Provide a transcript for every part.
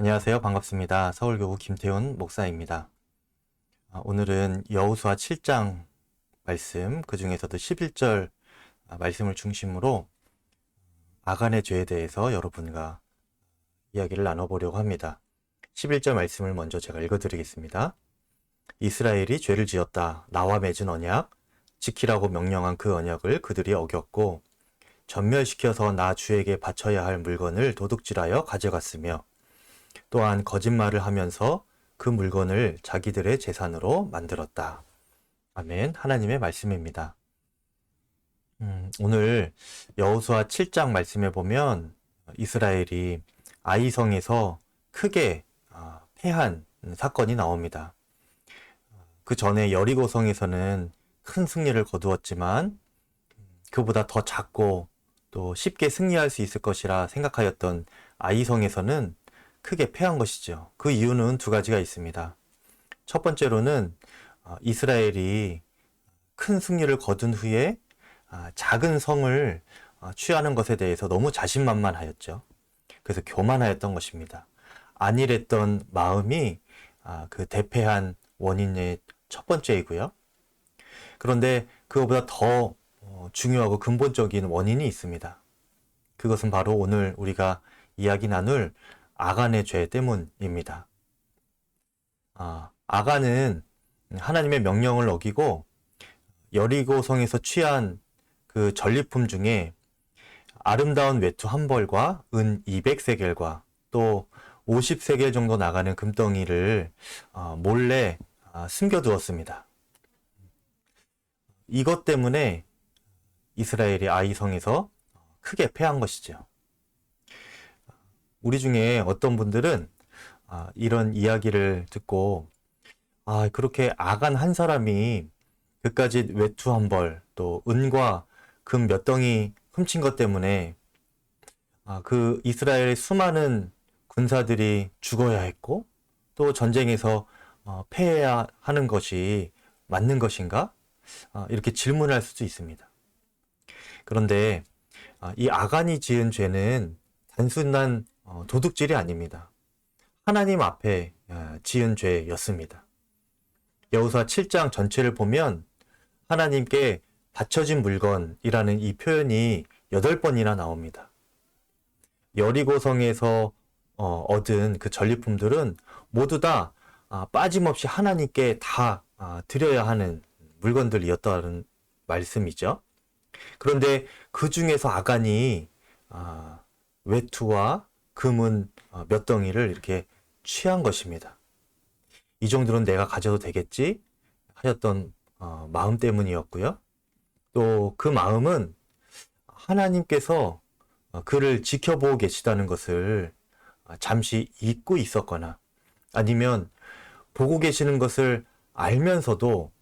안녕하세요. 반갑습니다. 서울교구 김태훈 목사입니다. 오늘은 여호수아 7장 말씀, 그 중에서도 11절 말씀을 중심으로 아간의 죄에 대해서 여러분과 이야기를 나눠보려고 합니다. 11절 말씀을 먼저 제가 읽어드리겠습니다. 이스라엘이 죄를 지었다. 나와 맺은 언약, 지키라고 명령한 그 언약을 그들이 어겼고 전멸시켜서 나 주에게 바쳐야 할 물건을 도둑질하여 가져갔으며 또한 거짓말을 하면서 그 물건을 자기들의 재산으로 만들었다. 아멘. 하나님의 말씀입니다. 오늘 여호수아 7장 말씀에 보면 이스라엘이 아이성에서 크게 패한 사건이 나옵니다. 그 전에 여리고성에서는 큰 승리를 거두었지만 그보다 더 작고 또 쉽게 승리할 수 있을 것이라 생각하였던 아이성에서는 크게 패한 것이죠. 그 이유는 두 가지가 있습니다. 첫 번째로는 이스라엘이 큰 승리를 거둔 후에 작은 성을 취하는 것에 대해서 너무 자신만만하였죠. 그래서 교만하였던 것입니다. 안일했던 마음이 그 대패한 원인의 첫 번째이고요. 그런데 그것보다 더 중요하고 근본적인 원인이 있습니다. 그것은 바로 오늘 우리가 이야기 나눌 아간의 죄 때문입니다. 아간은 하나님의 명령을 어기고 여리고성에서 취한 그 전리품 중에 아름다운 외투 한 벌과 은 200세겔과 또 50세겔 정도 나가는 금덩이를 몰래 숨겨두었습니다. 이것 때문에 이스라엘이 아이성에서 크게 패한 것이죠. 우리 중에 어떤 분들은 이런 이야기를 듣고 그렇게 아간 한 사람이 그까짓 외투 한 벌, 또 은과 금 몇 덩이 훔친 것 때문에 그 이스라엘의 수많은 군사들이 죽어야 했고 또 전쟁에서 패해야 하는 것이 맞는 것인가? 이렇게 질문할 수도 있습니다. 그런데 이 아간이 지은 죄는 단순한 도둑질이 아닙니다. 하나님 앞에 지은 죄였습니다. 여호수아 7장 전체를 보면 하나님께 바쳐진 물건이라는 이 표현이 8번이나 나옵니다. 여리고성에서 얻은 그 전리품들은 모두 다 빠짐없이 하나님께 다 드려야 하는 물건들이었다는 말씀이죠. 그런데 그 중에서 아간이 외투와 금은 몇 덩이를 이렇게 취한 것입니다. 이 정도는 내가 가져도 되겠지 하였던 마음 때문이었고요. 또 그 마음은 하나님께서 그를 지켜보고 계시다는 것을 잠시 잊고 있었거나 아니면 보고 계시는 것을 알면서도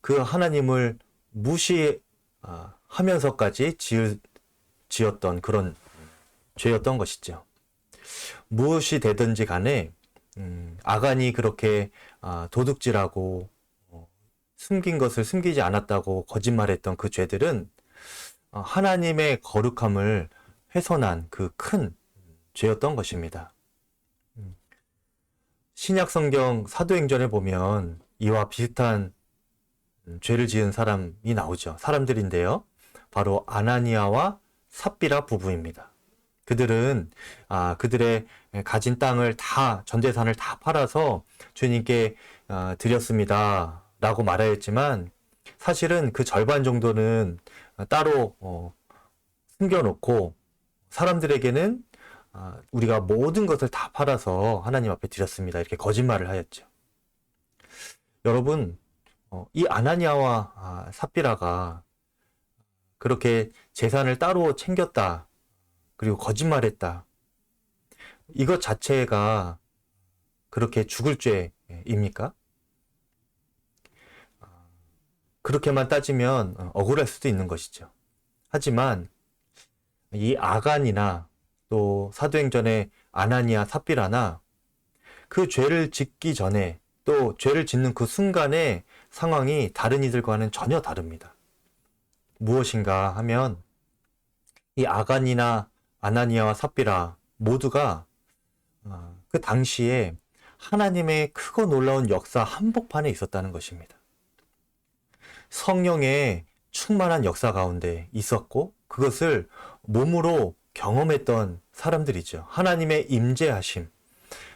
그 하나님을 무시하면서까지 지었던 그런 죄였던 것이죠. 무엇이 되든지 간에 아간이 그렇게 도둑질하고 숨긴 것을 숨기지 않았다고 거짓말했던 그 죄들은 하나님의 거룩함을 훼손한 그 큰 죄였던 것입니다. 신약 성경 사도행전에 보면 이와 비슷한 죄를 지은 사람이 나오죠. 사람들인데요. 바로 아나니아와 삽비라 부부입니다. 그들은 그들의 가진 땅을 다 전재산을 다 팔아서 주님께 드렸습니다 라고 말하였지만 사실은 그 절반 정도는 따로 숨겨놓고 사람들에게는 우리가 모든 것을 다 팔아서 하나님 앞에 드렸습니다 이렇게 거짓말을 하였죠. 여러분 이 아나니아와 삽비라가 그렇게 재산을 따로 챙겼다 그리고 거짓말했다. 이것 자체가 그렇게 죽을 죄입니까? 그렇게만 따지면 억울할 수도 있는 것이죠. 하지만 이 아간이나 또 사도행전의 아나니아 삽비라나 그 죄를 짓기 전에 또 죄를 짓는 그 순간의 상황이 다른 이들과는 전혀 다릅니다. 무엇인가 하면 이 아간이나 아나니아와 삽비라 모두가 그 당시에 하나님의 크고 놀라운 역사 한복판에 있었다는 것입니다. 성령의 충만한 역사 가운데 있었고 그것을 몸으로 경험했던 사람들이죠. 하나님의 임재하심,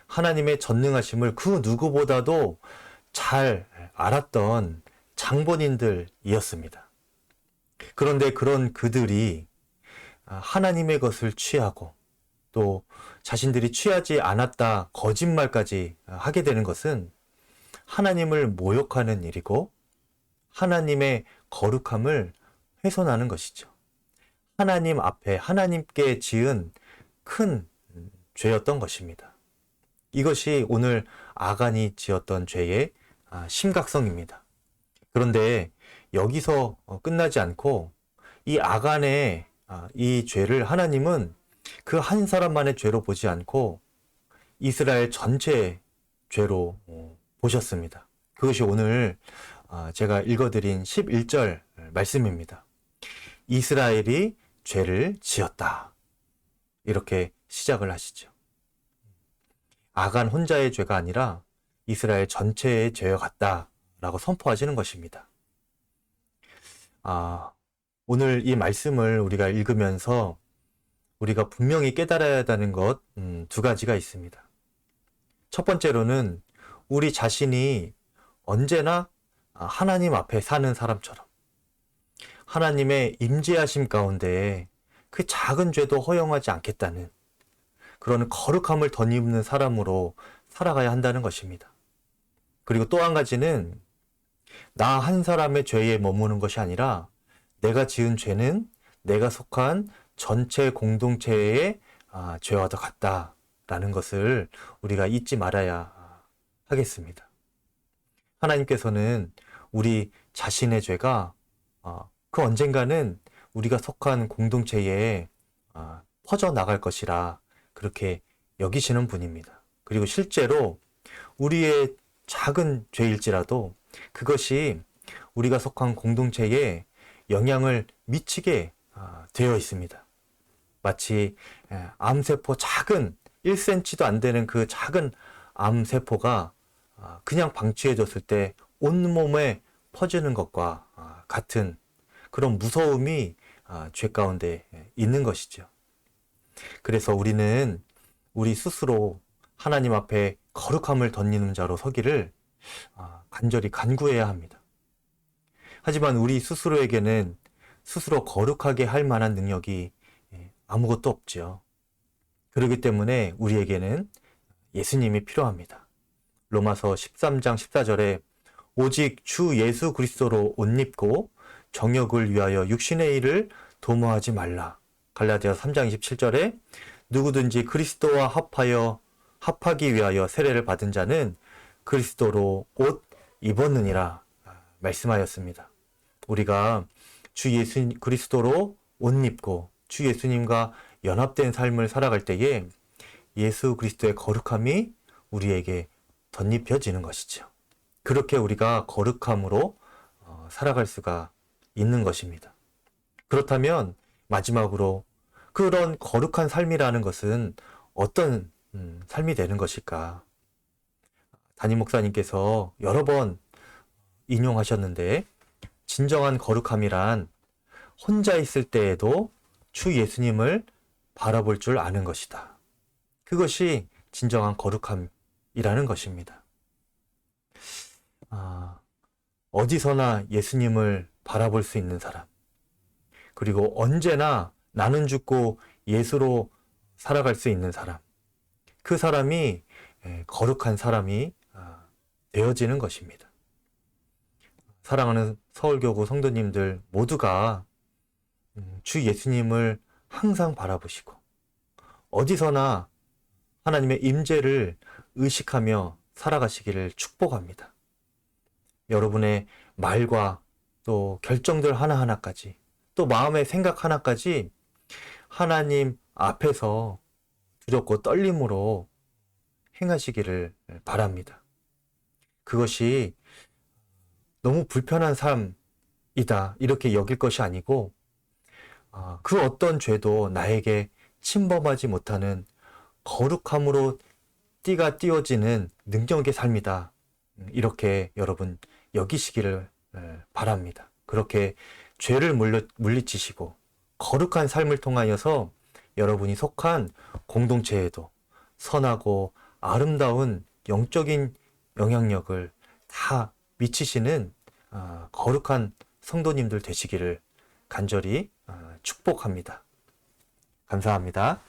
하나님의 전능하심을 그 누구보다도 잘 알았던 장본인들이었습니다. 그런데 그런 그들이 하나님의 것을 취하고 또 자신들이 취하지 않았다 거짓말까지 하게 되는 것은 하나님을 모욕하는 일이고 하나님의 거룩함을 훼손하는 것이죠. 하나님 앞에 하나님께 지은 큰 죄였던 것입니다. 이것이 오늘 아간이 지었던 죄의 심각성입니다. 그런데 여기서 끝나지 않고 이 아간의 이 죄를 하나님은 그 한 사람만의 죄로 보지 않고 이스라엘 전체의 죄로 보셨습니다. 그것이 오늘 제가 읽어드린 11절 말씀입니다. 이스라엘이 죄를 지었다. 이렇게 시작을 하시죠. 아간 혼자의 죄가 아니라 이스라엘 전체의 죄와 같다라고 선포하시는 것입니다. 오늘 이 말씀을 우리가 읽으면서 우리가 분명히 깨달아야 하는 것 두 가지가 있습니다. 첫 번째로는 우리 자신이 언제나 하나님 앞에 사는 사람처럼 하나님의 임재하심 가운데 그 작은 죄도 허용하지 않겠다는 그런 거룩함을 덧입는 사람으로 살아가야 한다는 것입니다. 그리고 또 한 가지는 나 한 사람의 죄에 머무는 것이 아니라 내가 지은 죄는 내가 속한 전체 공동체의 죄와도 같다라는 것을 우리가 잊지 말아야 하겠습니다. 하나님께서는 우리 자신의 죄가 그 언젠가는 우리가 속한 공동체에 퍼져나갈 것이라 그렇게 여기시는 분입니다. 그리고 실제로 우리의 작은 죄일지라도 그것이 우리가 속한 공동체에 영향을 미치게 되어 있습니다. 마치 암세포 작은 1cm도 안 되는 그 작은 암세포가 그냥 방치해줬을 때 온몸에 퍼지는 것과 같은 그런 무서움이 죄 가운데 있는 것이죠. 그래서 우리는 우리 스스로 하나님 앞에 거룩함을 덧입는 자로 서기를 간절히 간구해야 합니다. 하지만 우리 스스로에게는 스스로 거룩하게 할 만한 능력이 아무것도 없죠. 그렇기 때문에 우리에게는 예수님이 필요합니다. 로마서 13장 14절에 오직 주 예수 그리스도로 옷 입고 정욕을 위하여 육신의 일을 도모하지 말라. 갈라디아서 3장 27절에 누구든지 그리스도와 합하기 위하여 세례를 받은 자는 그리스도로 옷 입었느니라 말씀하였습니다. 우리가 주 예수 그리스도로 옷 입고 주 예수님과 연합된 삶을 살아갈 때에 예수 그리스도의 거룩함이 우리에게 덧입혀지는 것이죠. 그렇게 우리가 거룩함으로 살아갈 수가 있는 것입니다. 그렇다면 마지막으로 그런 거룩한 삶이라는 것은 어떤 삶이 되는 것일까? 담임 목사님께서 여러 번 인용하셨는데 진정한 거룩함이란 혼자 있을 때에도 주 예수님을 바라볼 줄 아는 것이다. 그것이 진정한 거룩함이라는 것입니다. 어디서나 예수님을 바라볼 수 있는 사람, 그리고 언제나 나는 죽고 예수로 살아갈 수 있는 사람, 그 사람이 거룩한 사람이 되어지는 것입니다. 사랑하는 서울교구 성도님들 모두가 주 예수님을 항상 바라보시고 어디서나 하나님의 임재를 의식하며 살아가시기를 축복합니다. 여러분의 말과 또 결정들 하나하나까지 또 마음의 생각 하나까지 하나님 앞에서 두렵고 떨림으로 행하시기를 바랍니다. 그것이 너무 불편한 삶이다 이렇게 여길 것이 아니고 그 어떤 죄도 나에게 침범하지 못하는 거룩함으로 띠가 띄워지는 능력의 삶이다. 이렇게 여러분 여기시기를 바랍니다. 그렇게 죄를 물리치시고 거룩한 삶을 통하여서 여러분이 속한 공동체에도 선하고 아름다운 영적인 영향력을 다 미치시는 거룩한 성도님들 되시기를 간절히 축복합니다. 감사합니다.